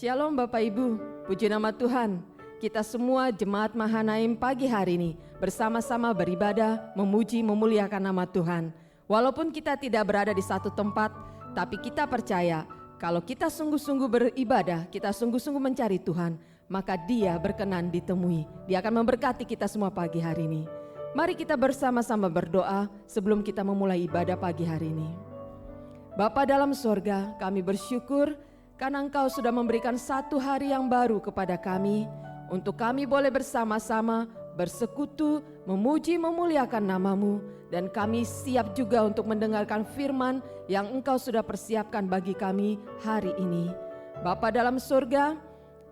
Shalom Bapak Ibu, puji nama Tuhan. Kita semua jemaat Mahanaim pagi hari ini bersama-sama beribadah, memuji, memuliakan nama Tuhan. Walaupun kita tidak berada di satu tempat, tapi kita percaya kalau kita sungguh-sungguh beribadah, kita sungguh-sungguh mencari Tuhan, maka Dia berkenan ditemui. Dia akan memberkati kita semua pagi hari ini. Mari kita bersama-sama berdoa sebelum kita memulai ibadah pagi hari ini. Bapa dalam sorga, kami bersyukur karena Engkau sudah memberikan satu hari yang baru kepada kami, untuk kami boleh bersama-sama bersekutu, memuji, memuliakan nama-Mu, dan kami siap juga untuk mendengarkan firman yang Engkau sudah persiapkan bagi kami hari ini. Bapa dalam surga,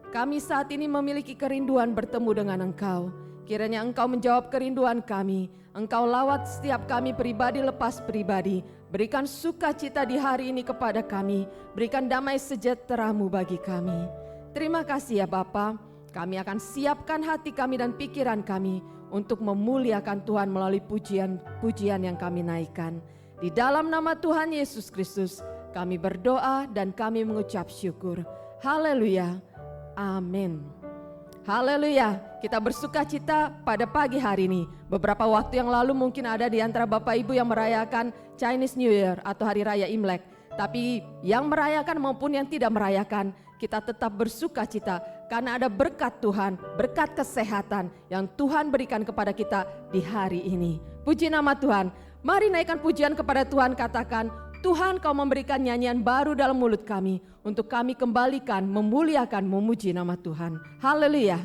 kami saat ini memiliki kerinduan bertemu dengan Engkau. Kiranya Engkau menjawab kerinduan kami. Engkau lawat setiap kami pribadi lepas pribadi. Berikan sukacita di hari ini kepada kami. Berikan damai sejahtera-Mu bagi kami. Terima kasih ya Bapa. Kami akan siapkan hati kami dan pikiran kami untuk memuliakan Tuhan melalui pujian-pujian yang kami naikkan. Di dalam nama Tuhan Yesus Kristus kami berdoa dan kami mengucap syukur. Haleluya. Amin. Haleluya, kita bersuka cita pada pagi hari ini. Beberapa waktu yang lalu mungkin ada di antara Bapak Ibu yang merayakan Chinese New Year atau Hari Raya Imlek. Tapi yang merayakan maupun yang tidak merayakan, kita tetap bersuka cita karena ada berkat Tuhan, berkat kesehatan yang Tuhan berikan kepada kita di hari ini. Puji nama Tuhan, mari naikkan pujian kepada Tuhan, katakan, Tuhan Kau memberikan nyanyian baru dalam mulut kami untuk kami kembalikan, memuliakan, memuji nama Tuhan. Haleluya.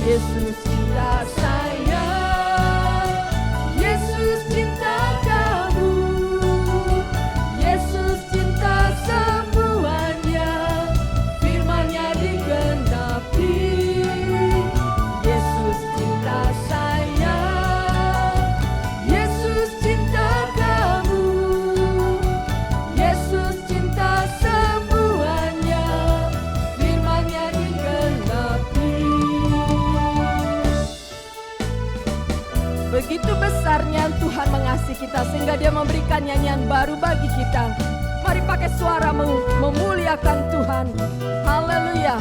Yesus cinta saya, Yesus cinta kamu, Yesus cinta semuanya, firman-Nya digenapi. Yesus cinta saya, Yesus cinta kamu, Yesus cinta semuanya, firman-Nya digenapi. Begitu besarnya Tuhan mengasihi kita sehingga Dia memberikan nyanyian baru bagi kita. Mari pakai suaramu memuliakan Tuhan. Haleluya.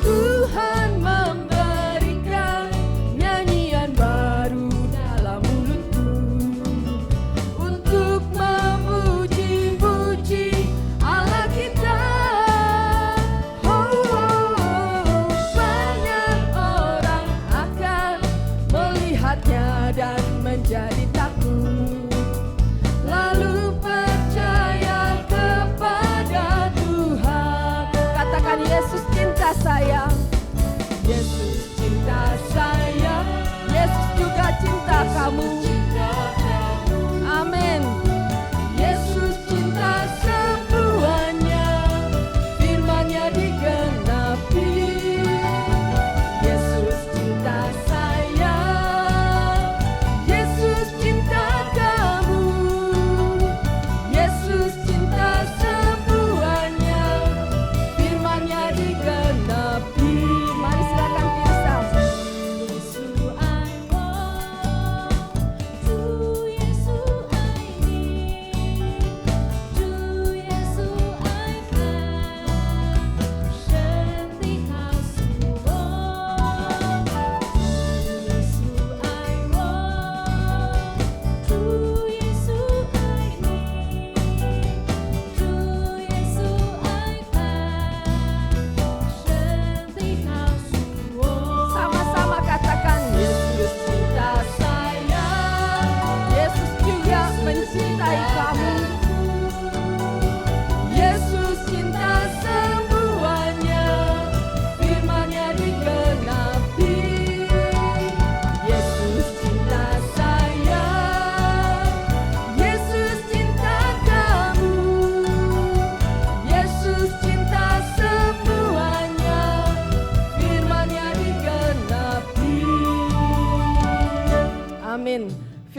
Tuhan memberikan nyanyian baru dalam mulutku untuk memuji-muji Allah kita. Dan menjadi takut, lalu percaya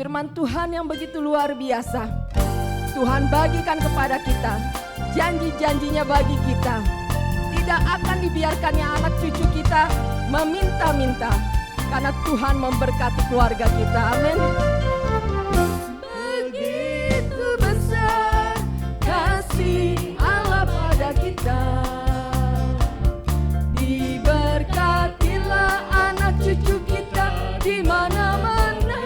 firman Tuhan yang begitu luar biasa. Tuhan bagikan kepada kita janji-janjinya bagi kita. Tidak akan dibiarkannya anak cucu kita meminta-minta, karena Tuhan memberkati keluarga kita. Amin. Begitu besar kasih Allah pada kita, diberkatilah anak cucu kita di mana-mana.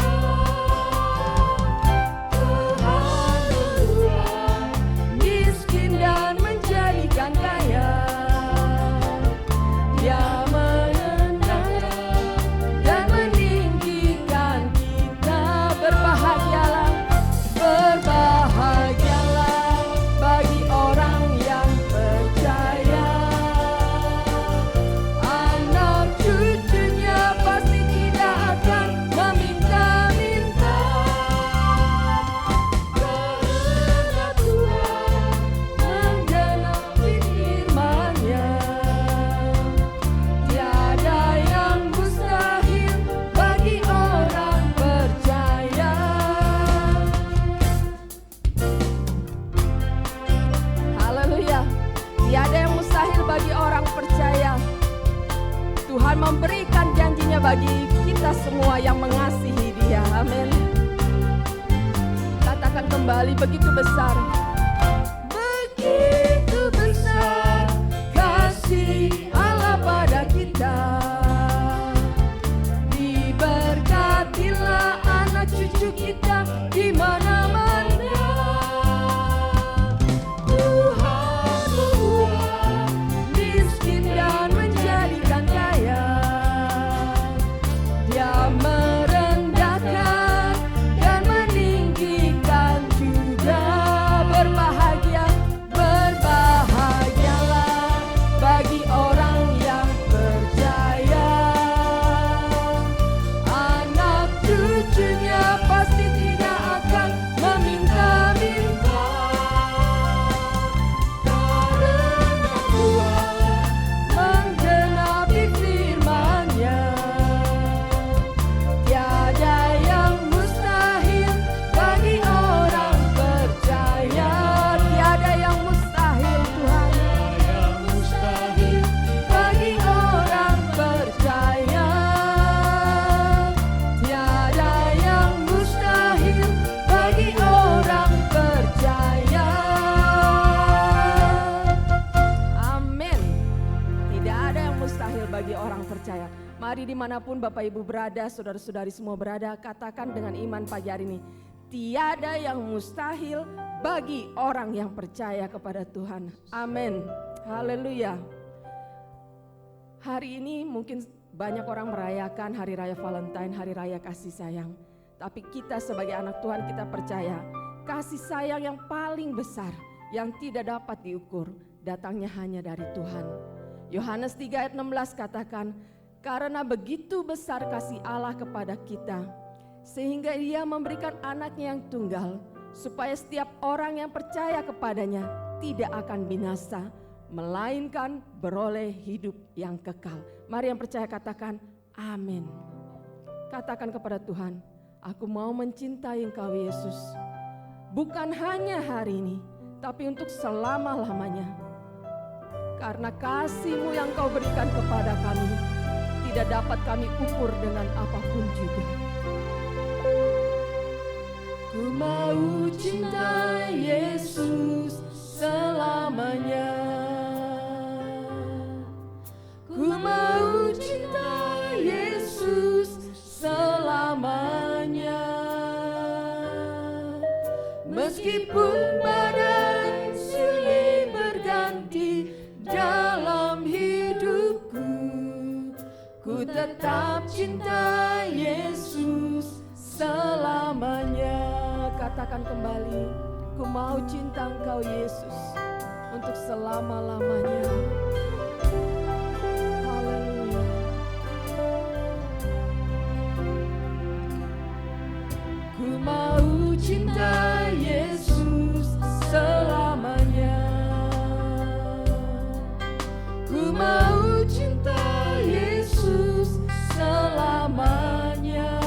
Tuhan berubah miskin dan menjadikan kaya. Dia menendahkan dan meninggikan kita. Berbahagialah, berbahagialah bagi orang yang percaya. Anak cucunya pasti tidak akan meminta-minta, karena Tuhan menggenapi firman-Nya. Tiada yang mustahil bagi orang percaya. Haleluya. Tiada yang mustahil bagi orang percaya. Tuhan memberikan janjinya bagi kita semua yang mengasihi Dia. Amin. Katakan kembali, begitu besar. Begitu besar kasih Allah pada kita. Diberkatilah anak cucu kita di mana-mana. Tuhan berubah miskin dan menjadikan kaya. Dia merendahkan dan meninggikan juga. Berbahagia, berbahagialah bagi orang yang percaya. Anak cucunya pasti tidak akan meminta-minta, karena Tuhan menggenapi firman-Nya. Tiada yang mustahil bagi orang percaya. Tiada yang mustahil, Tuhan. Bagi orang percaya. Tiada yang mustahil bagi orang percaya. Amin. Tidak ada yang mustahil bagi orang percaya. Mari dimanapun Bapak Ibu berada, saudara-saudari semua berada, katakan dengan iman pagi hari ini, tiada yang mustahil bagi orang yang percaya kepada Tuhan. Amin. Haleluya. Hari ini mungkin banyak orang merayakan Hari Raya Valentine, Hari Raya kasih sayang. Tapi kita sebagai anak Tuhan, kita percaya kasih sayang yang paling besar, yang tidak dapat diukur, datangnya hanya dari Tuhan. Yohanes 3 ayat 16 katakan, karena begitu besar kasih Allah kepada kita, sehingga Dia memberikan anaknya yang tunggal, supaya setiap orang yang percaya kepadanya tidak akan binasa, melainkan beroleh hidup yang kekal. Mari yang percaya katakan amin. Katakan kepada Tuhan, aku mau mencintai Engkau Yesus, bukan hanya hari ini, tapi untuk selama-lamanya. Karena kasih-Mu yang Kau berikan kepada kami tidak dapat kami ukur dengan apapun juga. Ku mau cinta Yesus selamanya. Ku mau cinta Yesus selamanya. Meskipun badai silih berganti dalam hidupku, ku tetap cinta Yesus selamanya. Katakan kembali, ku mau cinta Engkau Yesus untuk selama-lamanya. Haleluya. Ku mau cinta Yesus selamanya. Ku mau cinta Yesus selamanya.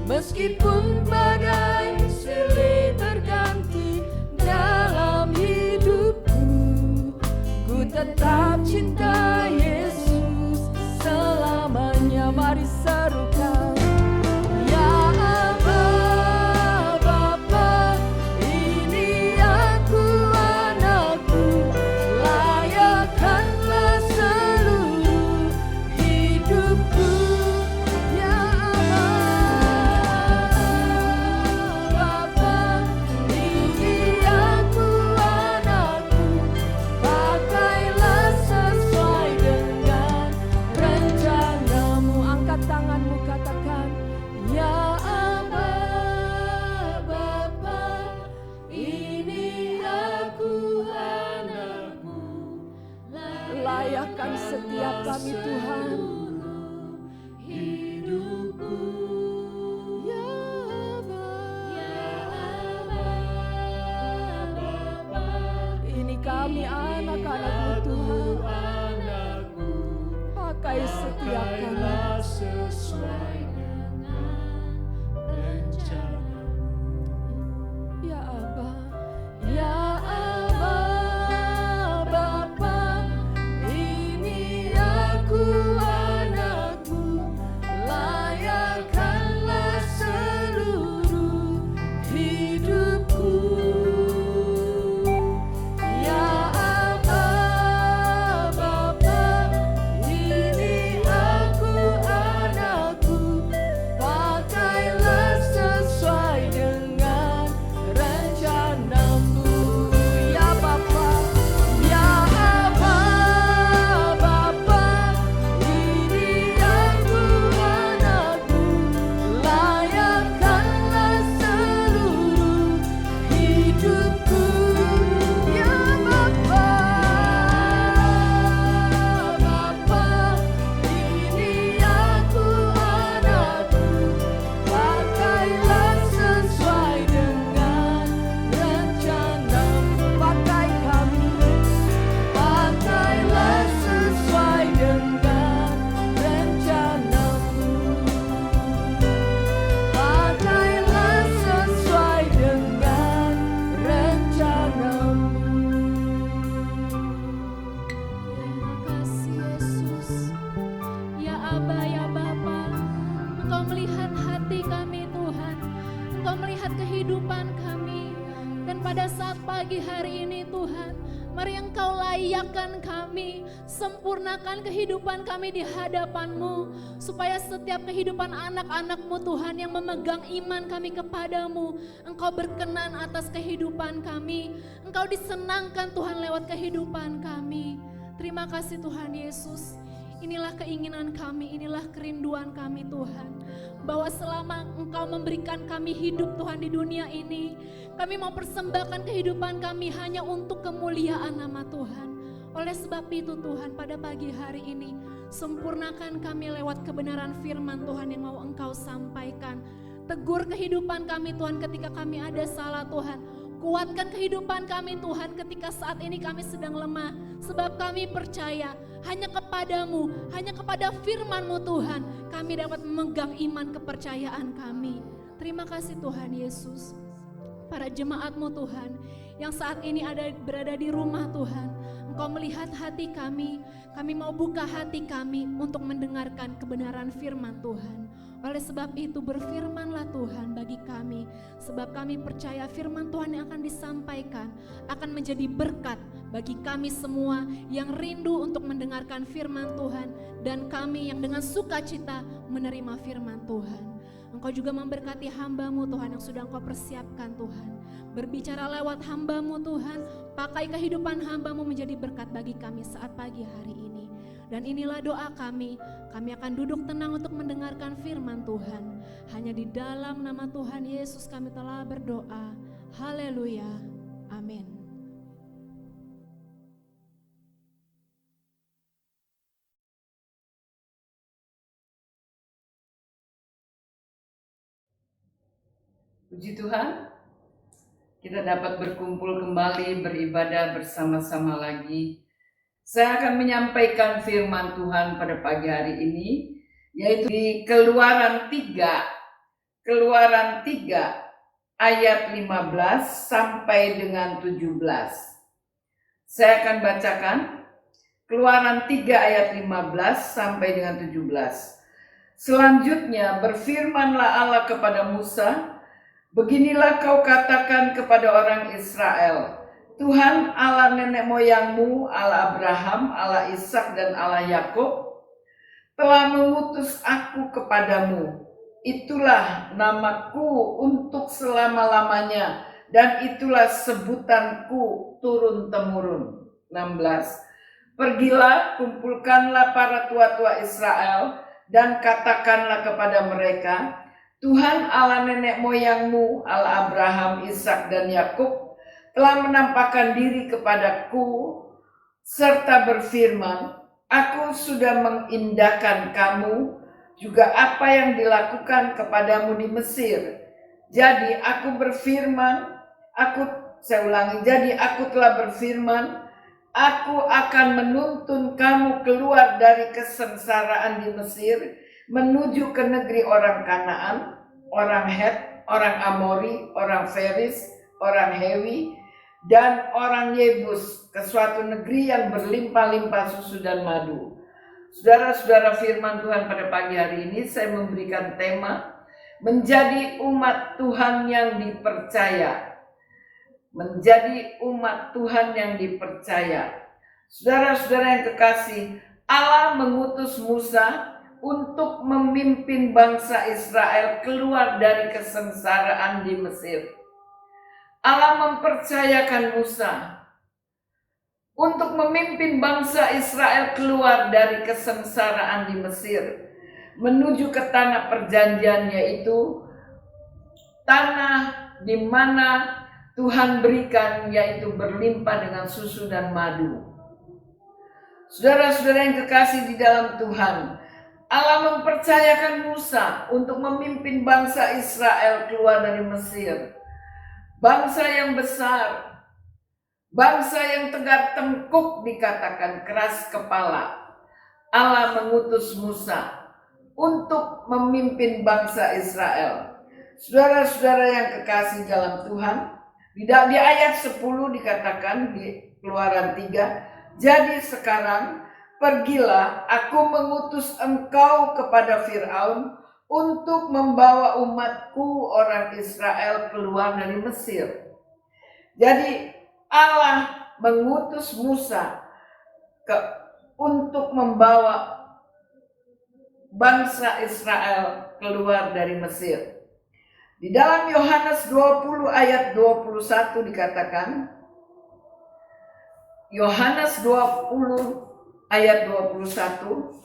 Meskipun badai silih berganti dalam hidupku, ku tetap cinta Yesus selamanya. Mari serukan. Ya Aba, Bapa, ini aku anakku, layakkanlah seluruh hidupku. Ya Aba, Bapa, ini aku anakku, pakailah sesuai dengan rencanamu. Angkat tanganmu, katakan, Ya Aba, Bapa, ini aku anakmu, layakkan setiap kami Tuhan. Hidupku, Ya Aba, Bapa, ini kami anak-anakmu Tuhan, pakai setiap kami sesuai dengan rencanamu. Ya Aba, Ya Aba, Bapa, ini aku anakmu, layakkanlah seluruh hidupku. Ya Aba, Bapa, ini aku anakku, pakailah sesuai dengan rencanamu. Ya Bapa, Ya Aba, Bapa, ini aku anakku, layakkanlah seluruh hidupku. Ya Bapa, Bapa, ini aku anakku, pakailah sesuai dengan rencanamu. Pakai kami, pakailah sesuai dengan rencanamu. Pakailah sesuai dengan rencanamu. Terima kasih Yesus. Ya Aba, ya Bapa, Engkau melihat hati kami Tuhan, Engkau melihat kehidupan kami. Dan pada saat pagi hari ini Tuhan, mari Engkau layakkan kami, sempurnakan kehidupan kami di hadapan-Mu, supaya setiap kehidupan anak-anak-Mu Tuhan yang memegang iman kami kepadamu, Engkau berkenan atas kehidupan kami, Engkau disenangkan Tuhan lewat kehidupan kami. Terima kasih Tuhan Yesus. Inilah keinginan kami, inilah kerinduan kami Tuhan. Bahwa selama Engkau memberikan kami hidup Tuhan di dunia ini, kami mau persembahkan kehidupan kami hanya untuk kemuliaan nama Tuhan. Oleh sebab itu Tuhan, pada pagi hari ini sempurnakan kami lewat kebenaran firman Tuhan yang mau Engkau sampaikan. Tegur kehidupan kami Tuhan ketika kami ada salah Tuhan. Kuatkan kehidupan kami Tuhan ketika saat ini kami sedang lemah. Sebab kami percaya hanya kepadamu, hanya kepada firman-Mu Tuhan, kami dapat memegang iman kepercayaan kami. Terima kasih Tuhan Yesus. Para jemaat-Mu Tuhan, yang saat ini berada di rumah Tuhan, Engkau melihat hati kami mau buka hati kami untuk mendengarkan kebenaran firman Tuhan. Oleh sebab itu berfirmanlah Tuhan bagi kami, sebab kami percaya firman Tuhan yang akan disampaikan akan menjadi berkat bagi kami semua yang rindu untuk mendengarkan firman Tuhan, dan kami yang dengan sukacita menerima firman Tuhan. Engkau juga memberkati hamba-Mu Tuhan yang sudah Engkau persiapkan Tuhan. Berbicara lewat hamba-Mu Tuhan, pakai kehidupan hamba-Mu menjadi berkat bagi kami saat pagi hari ini. Dan inilah doa kami akan duduk tenang untuk mendengarkan firman Tuhan. Hanya di dalam nama Tuhan Yesus kami telah berdoa. Haleluya, amin. Puji Tuhan, kita dapat berkumpul kembali beribadah bersama-sama lagi. Saya akan menyampaikan firman Tuhan pada pagi hari ini, yaitu di Keluaran 3 Keluaran 3 ayat 15 sampai dengan 17. Saya akan bacakan Keluaran 3 ayat 15 sampai dengan 17. Selanjutnya berfirmanlah Allah kepada Musa, beginilah kau katakan kepada orang Israel, Tuhan Allah nenek moyangmu, Allah Abraham, Allah Ishak dan Allah Yakub telah mengutus aku kepadamu. Itulah namaku untuk selama-lamanya dan itulah sebutanku turun-temurun. 16. Pergilah, kumpulkanlah para tua-tua Israel dan katakanlah kepada mereka, Tuhan Allah nenek moyangmu, Allah Abraham, Ishak dan Yakub telah menampakkan diri kepadaku serta berfirman, aku sudah mengindahkan kamu juga apa yang dilakukan kepadamu di Mesir. Jadi aku berfirman, jadi aku telah berfirman, aku akan menuntun kamu keluar dari kesengsaraan di Mesir menuju ke negeri orang Kanaan, orang Het, orang Amori, orang Feris, orang Hewi, dan orang Yebus ke suatu negeri yang berlimpah-limpah susu dan madu. Saudara-saudara, firman Tuhan pada pagi hari ini saya memberikan tema menjadi umat Tuhan yang dipercaya. Menjadi umat Tuhan yang dipercaya. Saudara-saudara yang kekasih, Allah mengutus Musa untuk memimpin bangsa Israel keluar dari kesengsaraan di Mesir. Allah mempercayakan Musa untuk memimpin bangsa Israel keluar dari kesengsaraan di Mesir menuju ke tanah perjanjian, yaitu tanah di mana Tuhan berikan, yaitu berlimpah dengan susu dan madu. Saudara-saudara yang kekasih di dalam Tuhan, Allah mempercayakan Musa untuk memimpin bangsa Israel keluar dari Mesir. Bangsa yang besar, bangsa yang tegar tengkuk, dikatakan keras kepala. Allah mengutus Musa untuk memimpin bangsa Israel. Saudara-saudara yang kekasih dalam Tuhan, di ayat 10 dikatakan di Keluaran 3, jadi sekarang pergilah, aku mengutus engkau kepada Firaun untuk membawa umatku orang Israel keluar dari Mesir. Jadi Allah mengutus Musa untuk membawa bangsa Israel keluar dari Mesir. Di dalam Yohanes 20 ayat 21 dikatakan, Yohanes 20 ayat 21,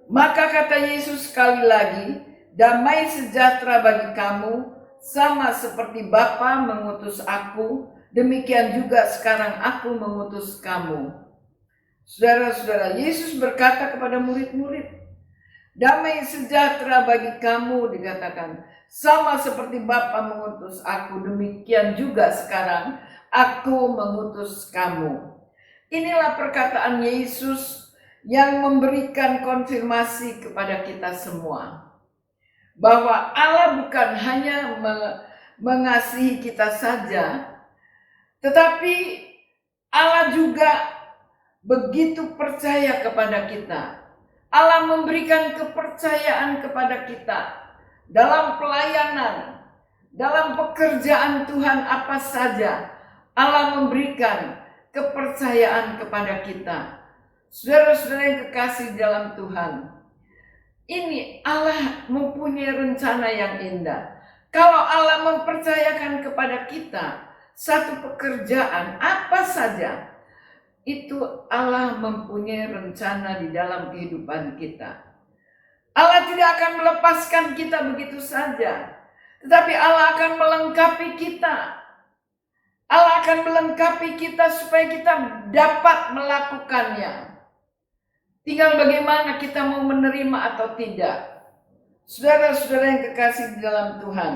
maka kata Yesus sekali lagi, damai sejahtera bagi kamu, sama seperti Bapa mengutus aku, demikian juga sekarang aku mengutus kamu. Saudara-saudara, Yesus berkata kepada murid-murid, damai sejahtera bagi kamu, dikatakan, sama seperti Bapa mengutus aku, demikian juga sekarang aku mengutus kamu. Inilah perkataan Yesus yang memberikan konfirmasi kepada kita semua, bahwa Allah bukan hanya mengasihi kita saja, tetapi Allah juga begitu percaya kepada kita. Allah memberikan kepercayaan kepada kita dalam pelayanan, dalam pekerjaan Tuhan apa saja. Allah memberikan kepercayaan kepada kita. Saudara-saudara yang kekasih dalam Tuhan, ini Allah mempunyai rencana yang indah. Kalau Allah mempercayakan kepada kita satu pekerjaan apa saja, itu Allah mempunyai rencana di dalam kehidupan kita. Allah tidak akan melepaskan kita begitu saja, tetapi Allah akan melengkapi kita. Allah akan melengkapi kita supaya kita dapat melakukannya. Tinggal bagaimana kita mau menerima atau tidak. Saudara-saudara yang kekasih di dalam Tuhan,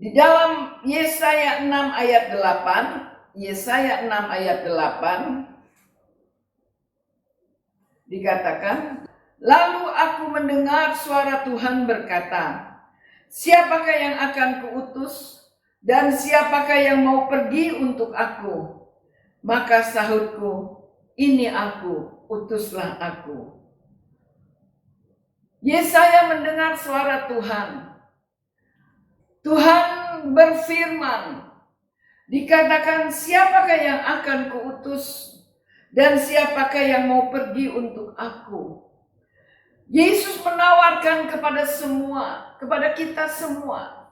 di dalam Yesaya 6 ayat 8, Yesaya 6 ayat 8 dikatakan, Lalu aku mendengar suara Tuhan berkata, siapakah yang akan kuutus dan siapakah yang mau pergi untuk aku? Maka sahutku, ini aku, utuslah aku. Yesaya mendengar suara Tuhan. Tuhan berfirman, dikatakan siapakah yang akan kuutus dan siapakah yang mau pergi untuk aku. Yesus menawarkan kepada semua, kepada kita semua,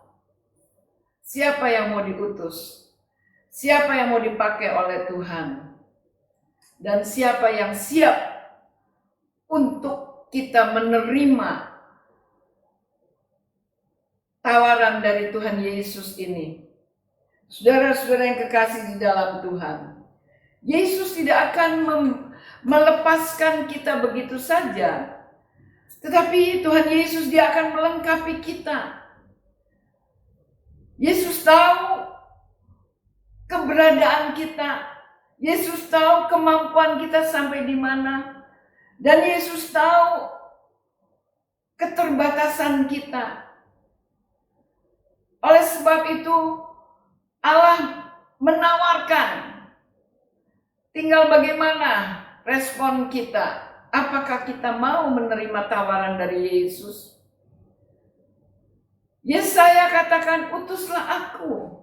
siapa yang mau diutus, siapa yang mau dipakai oleh Tuhan, dan siapa yang siap untuk kita menerima tawaran dari Tuhan Yesus ini. Saudara-saudara yang kekasih di dalam Tuhan, Yesus tidak akan melepaskan kita begitu saja. Tetapi Tuhan Yesus, dia akan melengkapi kita. Yesus tahu keberadaan kita. Yesus tahu kemampuan kita sampai di mana. Dan Yesus tahu keterbatasan kita. Oleh sebab itu, Allah menawarkan. Tinggal bagaimana respon kita. Apakah kita mau menerima tawaran dari Yesus? Yesaya katakan, utuslah aku.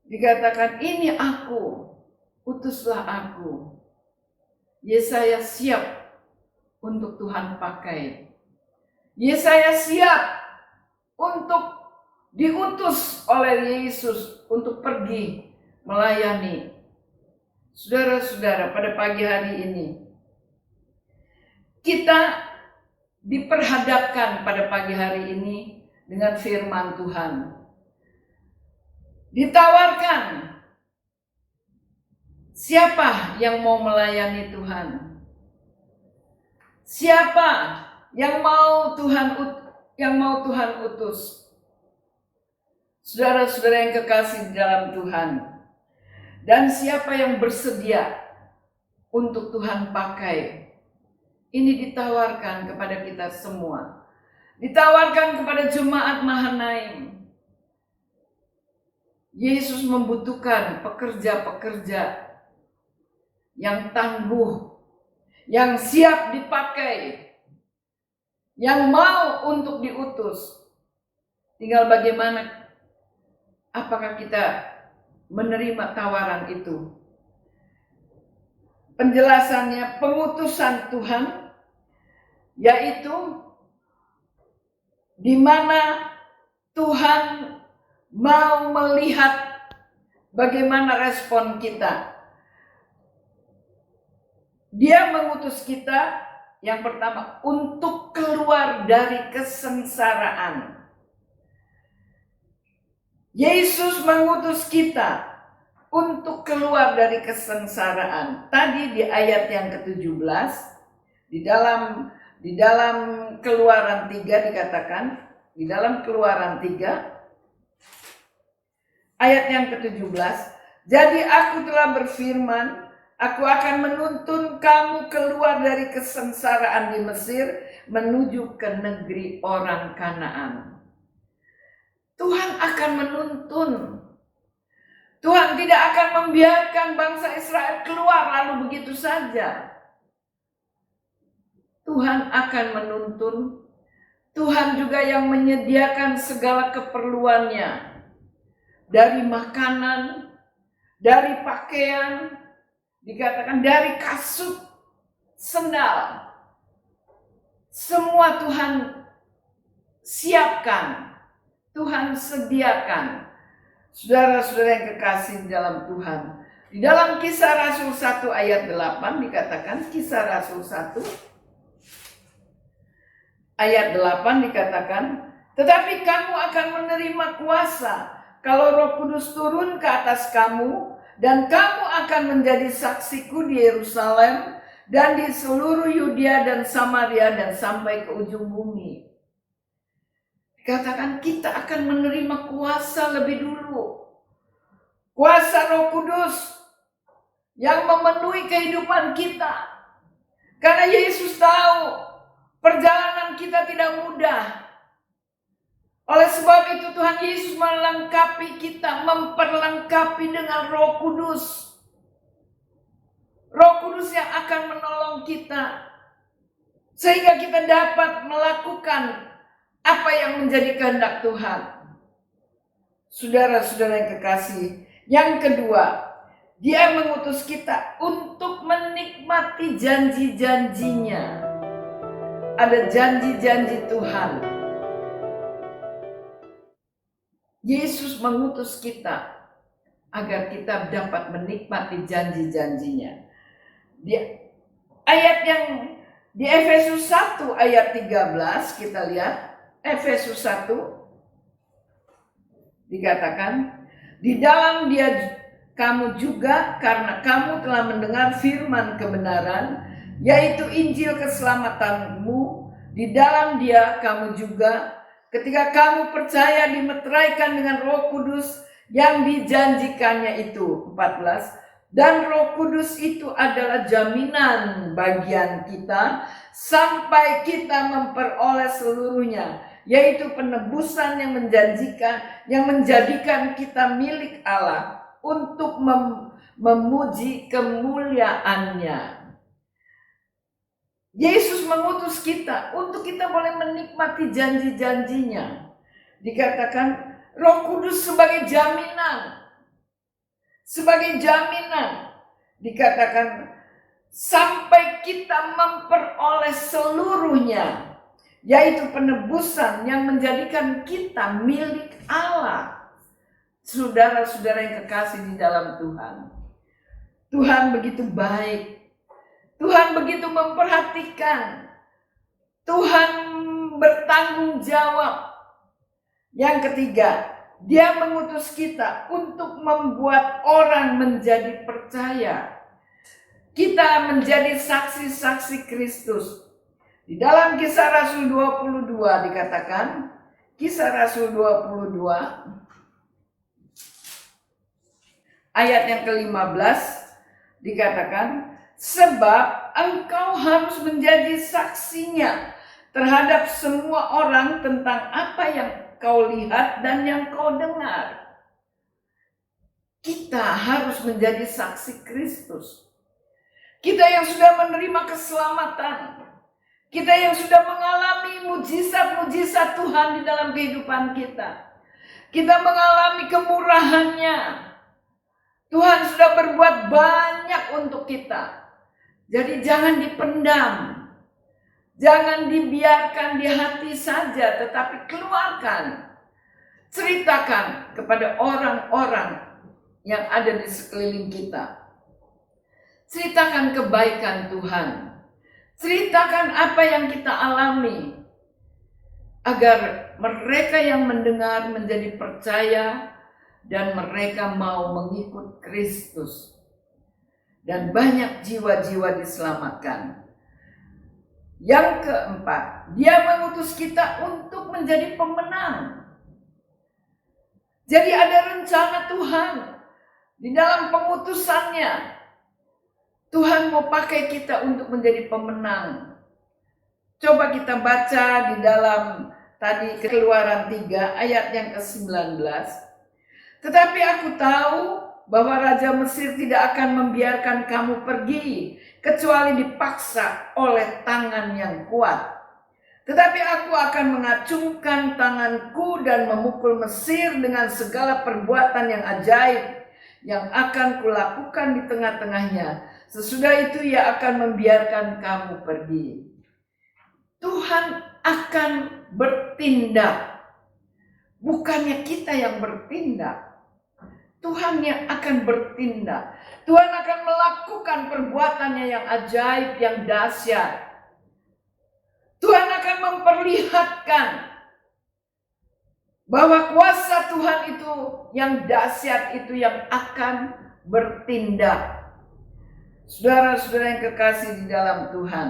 Dikatakan, ini aku, utuslah aku. Yesaya siap untuk Tuhan pakai. Yesaya siap untuk diutus oleh Yesus untuk pergi melayani. Saudara-saudara, pada pagi hari ini, kita diperhadapkan pada pagi hari ini dengan firman Tuhan. Ditawarkan, siapa yang mau melayani Tuhan? Siapa yang mau Tuhan utus? Saudara-saudara yang kekasih di dalam Tuhan. Dan siapa yang bersedia untuk Tuhan pakai? Ini ditawarkan kepada kita semua. Ditawarkan kepada jemaat Mahanaim. Yesus membutuhkan pekerja-pekerja yang tangguh, yang siap dipakai, yang mau untuk diutus. Tinggal bagaimana, apakah kita menerima tawaran itu. Penjelasannya, pengutusan Tuhan, yaitu di mana Tuhan mau melihat bagaimana respon kita. Dia mengutus kita, yang pertama, untuk keluar dari kesengsaraan. Yesus mengutus kita untuk keluar dari kesengsaraan. Tadi di ayat yang ke-17, di dalam Keluaran 3 dikatakan, di dalam Keluaran 3 ayat yang ke-17, jadi aku telah berfirman, aku akan menuntun kamu keluar dari kesengsaraan di Mesir menuju ke negeri orang Kanaan. Tuhan akan menuntun. Tuhan tidak akan membiarkan bangsa Israel keluar lalu begitu saja. Tuhan akan menuntun. Tuhan juga yang menyediakan segala keperluannya. Dari makanan, dari pakaian, dikatakan dari kasut, sendal. Semua Tuhan siapkan. Tuhan sediakan. Saudara-saudara yang kekasih di dalam Tuhan. Di dalam Kisah Rasul 1 ayat 8 dikatakan, Kisah Rasul 1 ayat 8 dikatakan, tetapi kamu akan menerima kuasa kalau Roh Kudus turun ke atas kamu, dan kamu akan menjadi saksiku di Yerusalem dan di seluruh Yudea dan Samaria dan sampai ke ujung bumi. Dikatakan kita akan menerima kuasa lebih dulu. Kuasa Roh Kudus yang memenuhi kehidupan kita. Karena Yesus tahu perjalanan kita tidak mudah. Oleh sebab itu Tuhan Yesus melengkapi kita, memperlengkapi dengan Roh Kudus. Roh Kudus yang akan menolong kita sehingga kita dapat melakukan apa yang menjadi kehendak Tuhan. Saudara-saudara yang kekasih, yang kedua, Dia mengutus kita untuk menikmati janji-janjinya. Ada janji-janji Tuhan. Yesus mengutus kita agar kita dapat menikmati janji-janjinya. Ayat yang di Efesus 1 ayat 13 kita lihat. Efesus 1 dikatakan, di dalam Dia kamu juga, karena kamu telah mendengar firman kebenaran, yaitu Injil keselamatanmu, di dalam Dia kamu juga, ketika kamu percaya, dimeteraikan dengan Roh Kudus yang dijanjikannya itu. 14. Dan Roh Kudus itu adalah jaminan bagian kita sampai kita memperoleh seluruhnya, yaitu penebusan yang menjadikan kita milik Allah untuk memuji kemuliaannya. Yesus mengutus kita untuk kita boleh menikmati janji-janjinya. Dikatakan Roh Kudus sebagai jaminan. Sebagai jaminan. Dikatakan sampai kita memperoleh seluruhnya, yaitu penebusan yang menjadikan kita milik Allah. Saudara-saudara yang kekasih di dalam Tuhan, Tuhan begitu baik, Tuhan begitu memperhatikan, Tuhan bertanggung jawab. Yang ketiga, Dia mengutus kita untuk membuat orang menjadi percaya. Kita menjadi saksi-saksi Kristus. Di dalam Kisah Rasul 22 dikatakan, Kisah Rasul 22 ayat yang ke-15 dikatakan, sebab engkau harus menjadi saksinya terhadap semua orang tentang apa yang kau lihat dan yang kau dengar. Kita harus menjadi saksi Kristus. Kita yang sudah menerima keselamatan, kita yang sudah mengalami mujizat-mujizat Tuhan di dalam kehidupan kita, kita mengalami kemurahannya. Tuhan sudah berbuat banyak untuk kita. Jadi jangan dipendam, jangan dibiarkan di hati saja, tetapi keluarkan, ceritakan kepada orang-orang yang ada di sekeliling kita. Ceritakan kebaikan Tuhan. Ceritakan apa yang kita alami, agar mereka yang mendengar menjadi percaya dan mereka mau mengikut Kristus. Dan banyak jiwa-jiwa diselamatkan. Yang keempat, Dia mengutus kita untuk menjadi pemenang. Jadi ada rencana Tuhan di dalam pengutusannya. Tuhan mau pakai kita untuk menjadi pemenang. Coba kita baca di dalam tadi Keluaran 3 ayat yang ke-19. Tetapi aku tahu bahwa Raja Mesir tidak akan membiarkan kamu pergi kecuali dipaksa oleh tangan yang kuat. Tetapi aku akan mengacungkan tanganku dan memukul Mesir dengan segala perbuatan yang ajaib yang akan kulakukan di tengah-tengahnya. Sesudah itu Ia akan membiarkan kamu pergi. Tuhan akan bertindak. Bukannya kita yang bertindak. Tuhan yang akan bertindak. Tuhan akan melakukan perbuatannya yang ajaib, yang dahsyat. Tuhan akan memperlihatkan bahwa kuasa Tuhan itu yang dahsyat, itu yang akan bertindak. Saudara-saudara yang kekasih di dalam Tuhan,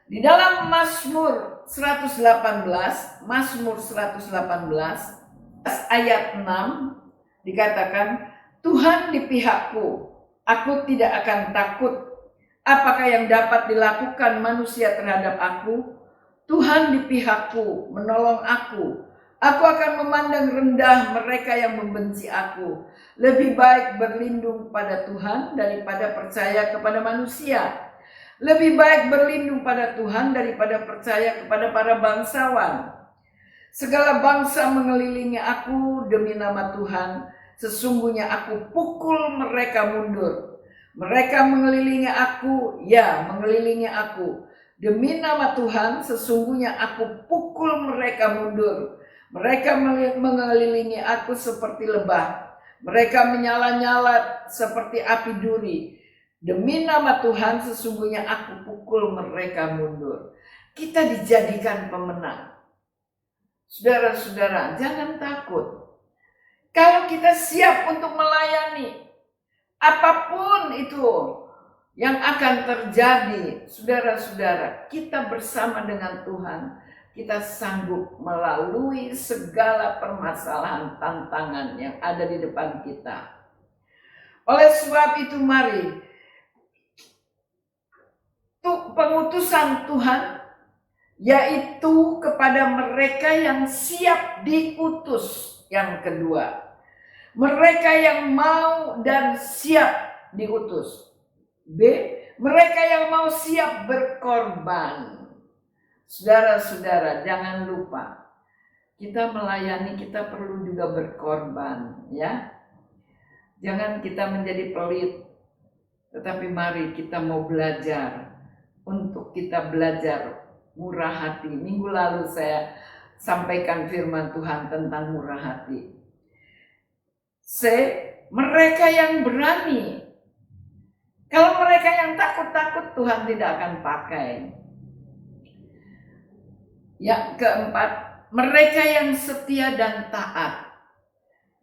di dalam Mazmur 118 ayat 6 dikatakan, Tuhan di pihakku, aku tidak akan takut. Apakah yang dapat dilakukan manusia terhadap aku? Tuhan di pihakku, menolong aku. Aku akan memandang rendah mereka yang membenci aku. Lebih baik berlindung pada Tuhan daripada percaya kepada manusia. Lebih baik berlindung pada Tuhan daripada percaya kepada para bangsawan. Segala bangsa mengelilingi aku demi nama Tuhan. Sesungguhnya aku pukul mereka mundur. Mereka mengelilingi aku, ya mengelilingi aku. Demi nama Tuhan, sesungguhnya aku pukul mereka mundur. Mereka mengelilingi aku seperti lebah. Mereka menyala-nyala seperti api duri. Demi nama Tuhan, sesungguhnya aku pukul mereka mundur. Kita dijadikan pemenang. Saudara-saudara, jangan takut. Kalau kita siap untuk melayani, apapun itu yang akan terjadi, saudara-saudara, kita bersama dengan Tuhan, kita sanggup melalui segala permasalahan tantangan yang ada di depan kita. Oleh sebab itu mari, pengutusan Tuhan yaitu kepada mereka yang siap diutus. Yang kedua, mereka yang mau dan siap diutus. B, mereka yang mau siap berkorban. Saudara-saudara, jangan lupa, kita melayani, kita perlu juga berkorban, ya. Jangan kita menjadi pelit, tetapi mari kita mau belajar untuk kita belajar murah hati. Minggu lalu saya sampaikan firman Tuhan tentang murah hati. C, mereka yang berani. Kalau mereka yang takut-takut, Tuhan tidak akan pakai. Yang keempat, mereka yang setia dan taat.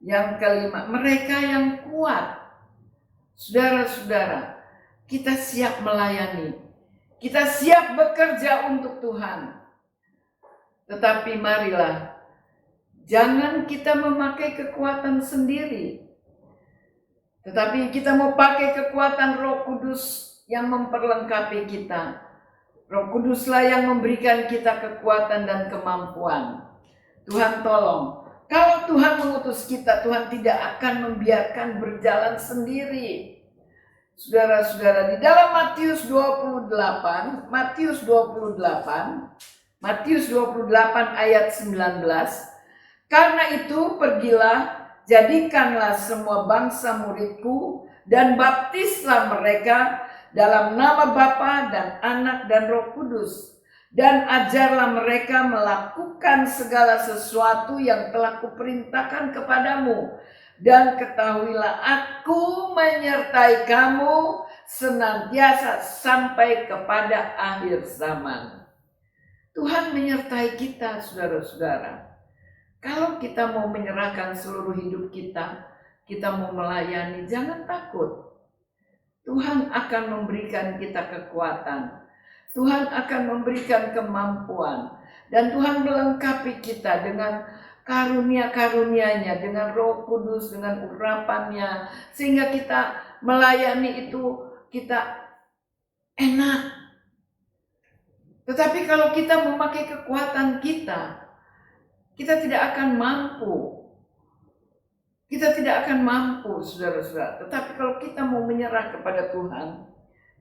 Yang kelima, mereka yang kuat. Saudara-saudara, kita siap melayani. Kita siap bekerja untuk Tuhan. Tetapi marilah, jangan kita memakai kekuatan sendiri. Tetapi kita mau pakai kekuatan Roh Kudus yang memperlengkapi kita. Roh Kuduslah yang memberikan kita kekuatan dan kemampuan. Tuhan tolong. Kalau Tuhan mengutus kita, Tuhan tidak akan membiarkan berjalan sendiri. Saudara-saudara, di dalam Matius 28 ayat 19, karena itu pergilah, jadikanlah semua bangsa muridku dan baptislah mereka dalam nama Bapa dan Anak dan Roh Kudus, dan ajarlah mereka melakukan segala sesuatu yang telah kuperintahkan kepadamu. Dan ketahuilah aku menyertai kamu senantiasa sampai kepada akhir zaman. Tuhan menyertai kita, saudara-saudara. Kalau kita mau menyerahkan seluruh hidup kita mau melayani, jangan takut. Tuhan akan memberikan kita kekuatan. Tuhan akan memberikan kemampuan. Dan Tuhan melengkapi kita dengan karunia-karunia-Nya, dengan Roh Kudus, dengan urapannya, sehingga kita melayani itu kita enak. Tetapi kalau kita memakai kekuatan kita tidak akan mampu. Kita tidak akan mampu, saudara-saudara. Tetapi kalau kita mau menyerah kepada Tuhan,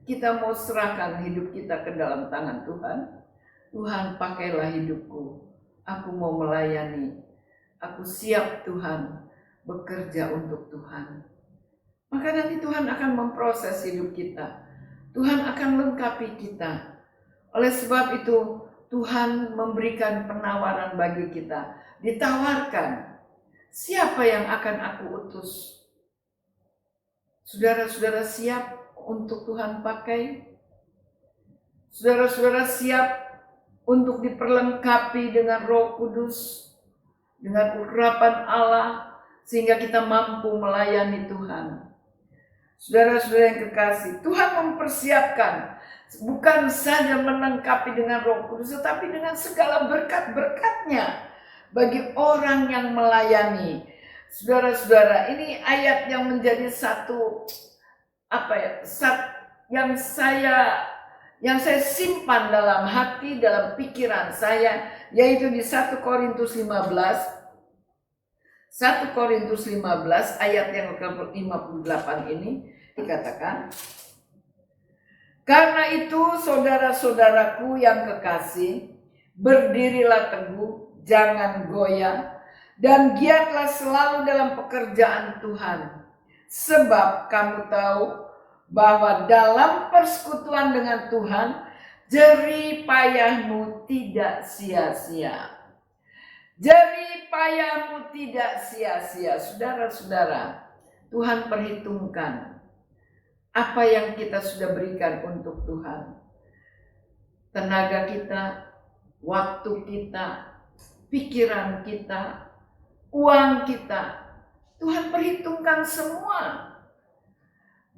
kita mau serahkan hidup kita ke dalam tangan Tuhan. Tuhan, pakailah hidupku. Aku mau melayani. Aku siap Tuhan, bekerja untuk Tuhan. Maka nanti Tuhan akan memproses hidup kita. Tuhan akan lengkapi kita. Oleh sebab itu, Tuhan memberikan penawaran bagi kita. Ditawarkan, siapa yang akan aku utus? Saudara-saudara siap untuk Tuhan pakai? Saudara-saudara siap untuk diperlengkapi dengan Roh Kudus, dengan urapan Allah, sehingga kita mampu melayani Tuhan. Saudara-saudara yang kekasih, Tuhan mempersiapkan bukan saja melengkapi dengan Roh Kudus, tetapi dengan segala berkat-berkatnya bagi orang yang melayani. Saudara-saudara, ini ayat yang menjadi yang saya simpan dalam hati, dalam pikiran saya, yaitu di 1 Korintus 15 ayat yang ke-58 ini dikatakan, karena itu saudara-saudaraku yang kekasih, berdirilah teguh, jangan goyah, dan giatlah selalu dalam pekerjaan Tuhan. Sebab kamu tahu bahwa dalam persekutuan dengan Tuhan, jerih payahmu tidak sia-sia. Jerih payahmu tidak sia-sia. Saudara-saudara, Tuhan perhitungkan apa yang kita sudah berikan untuk Tuhan. Tenaga kita, waktu kita, pikiran kita, uang kita, Tuhan perhitungkan semua.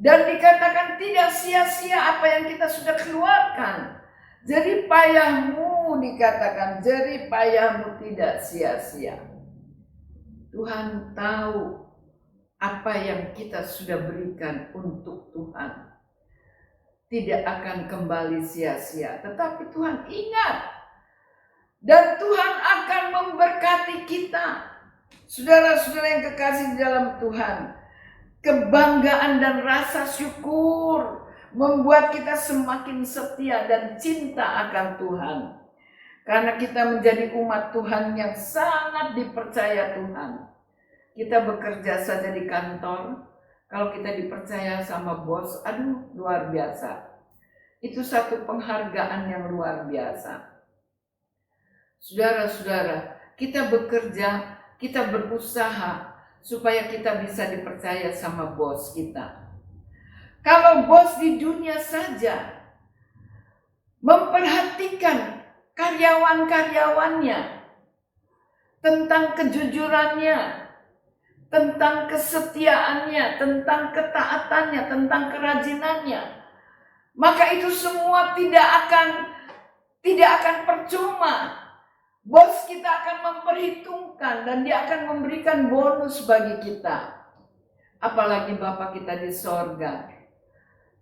Dan dikatakan tidak sia-sia apa yang kita sudah keluarkan. Jerih payahmu, dikatakan jerih payahmu tidak sia-sia. Tuhan tahu apa yang kita sudah berikan untuk Tuhan tidak akan kembali sia-sia. Tetapi Tuhan ingat, dan Tuhan akan memberkati kita. Saudara-saudara yang kekasih di dalam Tuhan, kebanggaan dan rasa syukur membuat kita semakin setia dan cinta akan Tuhan. Karena kita menjadi umat Tuhan yang sangat dipercaya Tuhan. Kita bekerja saja di kantor, kalau kita dipercaya sama bos, aduh luar biasa. Itu satu penghargaan yang luar biasa. Saudara-saudara, kita bekerja, kita berusaha supaya kita bisa dipercaya sama bos kita. Kalau bos di dunia saja memperhatikan karyawan-karyawannya tentang kejujurannya, tentang kesetiaannya, tentang ketaatannya, tentang kerajinannya, maka itu semua tidak akan percuma. Bos kita akan memperhitungkan dan dia akan memberikan bonus bagi kita. Apalagi Bapa kita di sorga.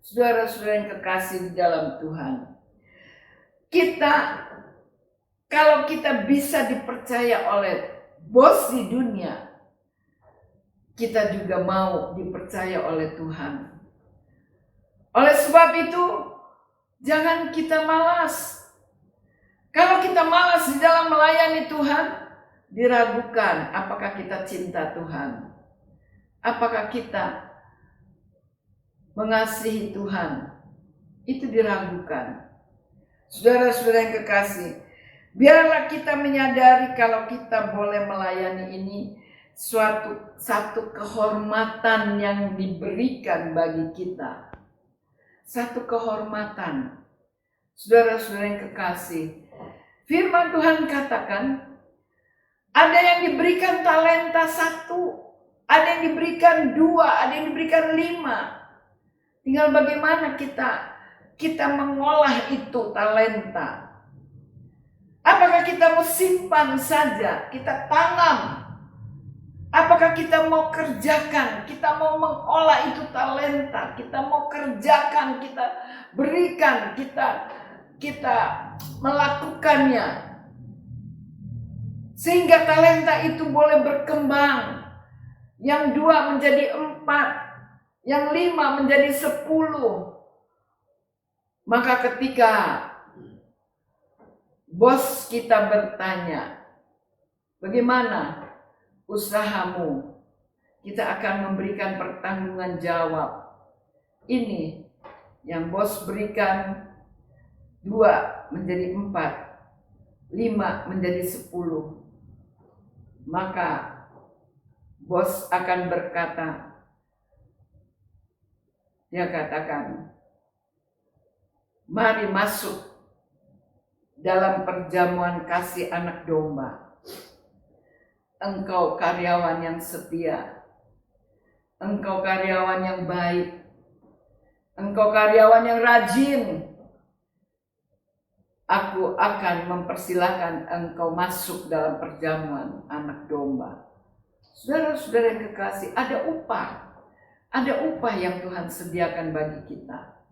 Saudara-saudara yang kekasih di dalam Tuhan. Kalau kita bisa dipercaya oleh bos di dunia, kita juga mau dipercaya oleh Tuhan. Oleh sebab itu, jangan kita malas. Kalau kita malas di dalam melayani Tuhan, diragukan apakah kita cinta Tuhan. Apakah kita mengasihi Tuhan. Itu diragukan. Saudara-saudara yang kekasih, biarlah kita menyadari kalau kita boleh melayani ini satu kehormatan yang diberikan bagi kita. Satu kehormatan. Saudara-saudara yang kekasih, firman Tuhan katakan, ada yang diberikan talenta 1, ada yang diberikan 2, ada yang diberikan 5. Tinggal bagaimana kita mengolah itu talenta. Apakah kita mau simpan saja, kita tanam? Apakah kita mau kerjakan, kita mau mengolah itu talenta, kita mau kerjakan, kita berikan, kita melakukannya sehingga talenta itu boleh berkembang, yang 2 menjadi 4, yang 5 menjadi 10. Maka ketika bos kita bertanya, bagaimana usahamu, kita akan memberikan pertanggungan jawab. Ini yang bos berikan 2 menjadi 4, 5 menjadi 10. Maka bos akan berkata, dia katakan, mari masuk dalam perjamuan kasih anak domba. Engkau karyawan yang setia, engkau karyawan yang baik, engkau karyawan yang rajin. Aku akan mempersilahkan engkau masuk dalam perjamuan anak domba. Saudara-saudara yang kekasih, ada upah yang Tuhan sediakan bagi kita.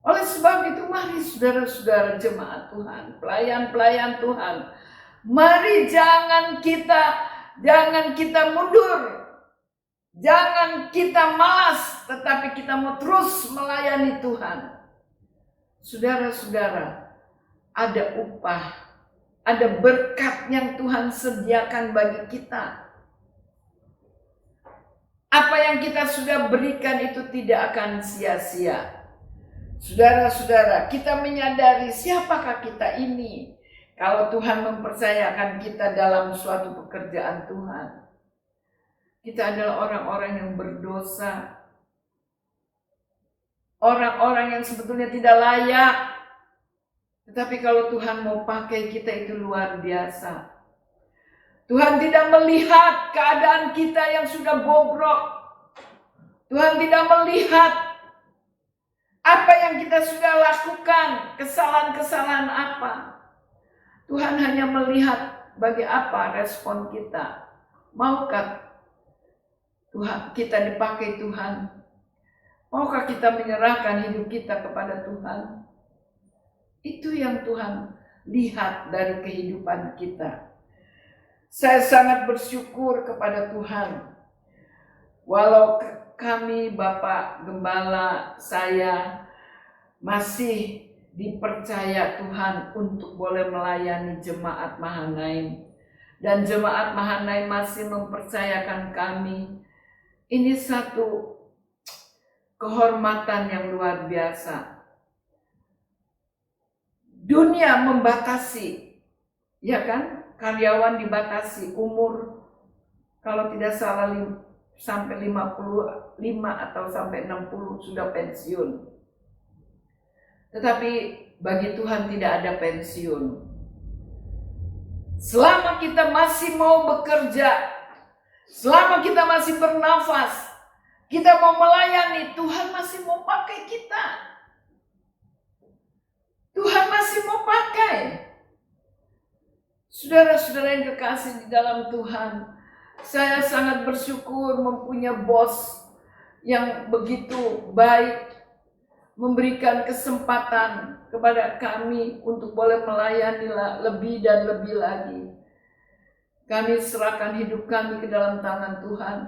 Oleh sebab itu mari saudara-saudara jemaat Tuhan, pelayan-pelayan Tuhan, mari jangan kita mundur, jangan kita malas, tetapi kita mau terus melayani Tuhan. Saudara-saudara, ada upah, ada berkat yang Tuhan sediakan bagi kita. Apa yang kita sudah berikan itu tidak akan sia-sia. Saudara-saudara, kita menyadari siapakah kita ini. Kalau Tuhan mempercayakan kita dalam suatu pekerjaan Tuhan, kita adalah orang-orang yang berdosa, orang-orang yang sebetulnya tidak layak. Tetapi kalau Tuhan mau pakai kita, itu luar biasa. Tuhan tidak melihat keadaan kita yang sudah bobrok. Tuhan tidak melihat apa yang kita sudah lakukan, kesalahan-kesalahan apa. Tuhan hanya melihat bagi apa respon kita. Maukah Tuhan kita dipakai Tuhan? Maukah kita menyerahkan hidup kita kepada Tuhan? Itu yang Tuhan lihat dari kehidupan kita. Saya sangat bersyukur kepada Tuhan. Walau kami, Bapak Gembala, saya masih dipercaya Tuhan untuk boleh melayani Jemaat Mahanaim. Dan Jemaat Mahanaim masih mempercayakan kami. Ini satu kehormatan yang luar biasa. Dunia membatasi, ya kan? Karyawan dibatasi umur, kalau tidak salah sampai 55 atau sampai 60 sudah pensiun. Tetapi bagi Tuhan tidak ada pensiun. Selama kita masih mau bekerja, selama kita masih bernafas, kita mau melayani, Tuhan masih mau pakai kita. Tuhan masih mau pakai. Saudara-saudara yang kekasih di dalam Tuhan, saya sangat bersyukur mempunyai bos yang begitu baik, memberikan kesempatan kepada kami untuk boleh melayani lebih dan lebih lagi. Kami serahkan hidup kami ke dalam tangan Tuhan.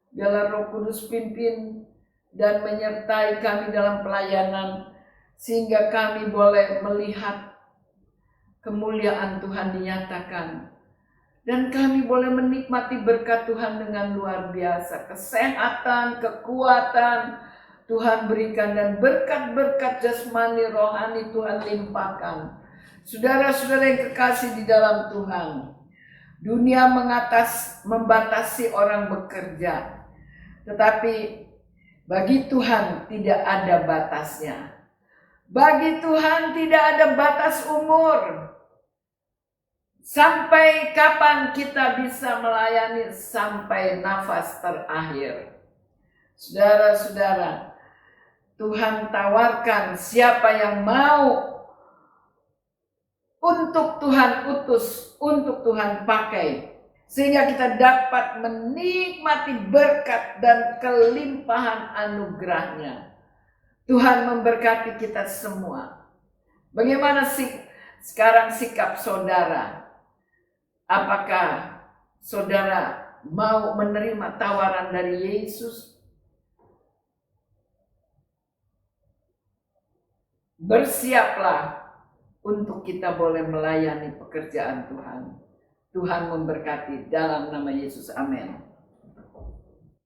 Biarlah Roh Kudus pimpin dan menyertai kami dalam pelayanan, sehingga kami boleh melihat kemuliaan Tuhan dinyatakan. Dan kami boleh menikmati berkat Tuhan dengan luar biasa. Kesehatan, kekuatan Tuhan berikan, dan berkat-berkat jasmani rohani Tuhan limpahkan. Saudara-saudara yang kekasih di dalam Tuhan, dunia membatasi orang bekerja. Tetapi bagi Tuhan tidak ada batasnya. Bagi Tuhan tidak ada batas umur. Sampai kapan kita bisa melayani? Sampai nafas terakhir. Saudara-saudara, Tuhan tawarkan siapa yang mau untuk Tuhan utus, untuk Tuhan pakai, sehingga kita dapat menikmati berkat dan kelimpahan anugerahnya. Tuhan memberkati kita semua. Bagaimana sekarang sikap saudara? Apakah saudara mau menerima tawaran dari Yesus? Bersiaplah untuk kita boleh melayani pekerjaan Tuhan. Tuhan memberkati dalam nama Yesus. Amin.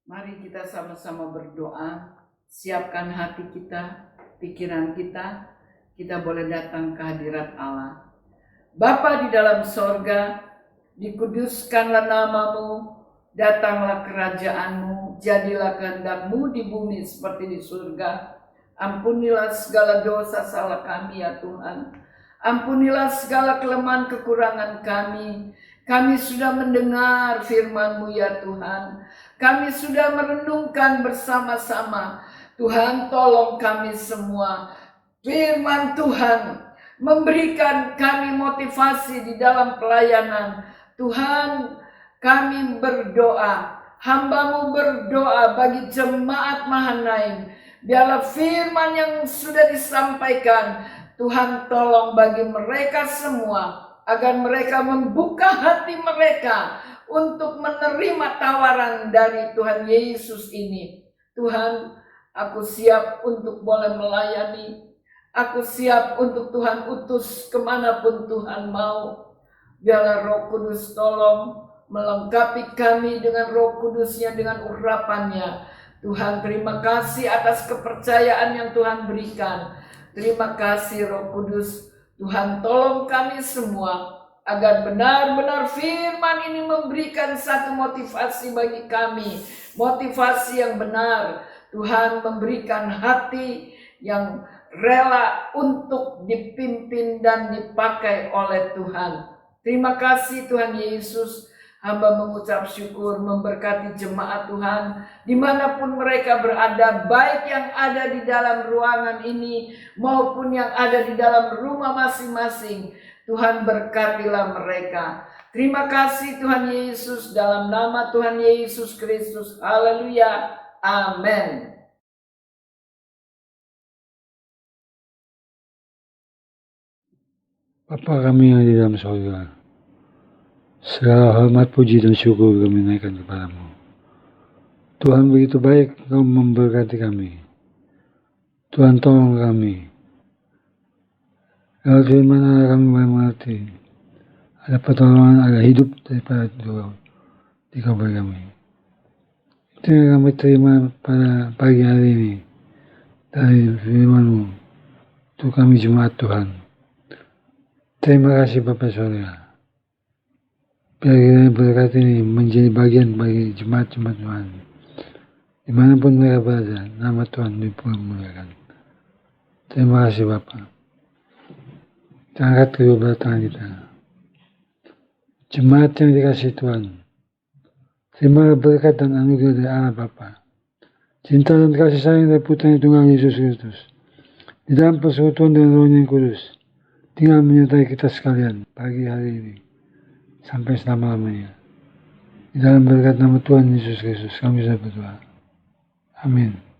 Mari kita sama-sama berdoa. Siapkan hati kita, pikiran kita. Kita boleh datang ke hadirat Allah. Bapa di dalam sorga, dikuduskanlah namamu, datanglah kerajaanmu, jadilah kehendak-mu di bumi seperti di surga. Ampunilah segala dosa salah kami ya Tuhan. Ampunilah segala kelemahan kekurangan kami. Kami sudah mendengar firman-Mu ya Tuhan. Kami sudah merenungkan bersama-sama. Tuhan, tolong kami semua. Firman Tuhan memberikan kami motivasi di dalam pelayanan. Tuhan, kami berdoa, hamba-Mu berdoa bagi jemaat Mahanaim. Biarlah firman yang sudah disampaikan, Tuhan tolong bagi mereka semua, agar mereka membuka hati mereka untuk menerima tawaran dari Tuhan Yesus ini. Tuhan, aku siap untuk boleh melayani. Aku siap untuk Tuhan utus kemanapun Tuhan mau. Biarlah Roh Kudus tolong melengkapi kami dengan Roh Kudusnya, dengan urapannya. Tuhan, terima kasih atas kepercayaan yang Tuhan berikan. Terima kasih Roh Kudus. Tuhan, tolong kami semua agar benar-benar firman ini memberikan satu motivasi bagi kami. Motivasi yang benar. Tuhan, memberikan hati yang rela untuk dipimpin dan dipakai oleh Tuhan. Terima kasih Tuhan Yesus. Hamba mengucap syukur, memberkati jemaat Tuhan dimanapun mereka berada, baik yang ada di dalam ruangan ini maupun yang ada di dalam rumah masing-masing. Tuhan, berkatilah mereka. Terima kasih Tuhan Yesus, dalam nama Tuhan Yesus Kristus. Haleluya. Amin. Bapa kami yang di dalam surga, segala hormat, puji, dan syukur kami naikkan kepadamu. Tuhan, begitu baik Engkau memberkati kami. Tuhan, tolong kami. Kalau firman Allah kami boleh mengerti, ada pertolongan, ada hidup daripada Tuhan di kabar kami. Itu yang kami terima pada pagi hari ini dari firman-Mu untuk kami jemaat Tuhan. Terima kasih Bapak Surya. Biar kiranya berkat ini menjadi bagian bagi jemaat-jemaat Tuhan. Dimanapun mereka berada, nama Tuhan dipermuliakan. Terima kasih Bapak. Kita angkat kedua belah tangan kita. Jemaat yang dikasihi Tuhan, terima berkat dan anugerah dari Allah Bapa, cinta dan kasih sayang dari Putra Tunggal Yesus Kristus, di dalam persekutuan dengan Roh yang Kudus, tinggal menyertai kita sekalian pagi hari ini sampai selama-lamanya. Di dalam berkat nama Tuhan Yesus Kristus kami sudah berdoa. Amin.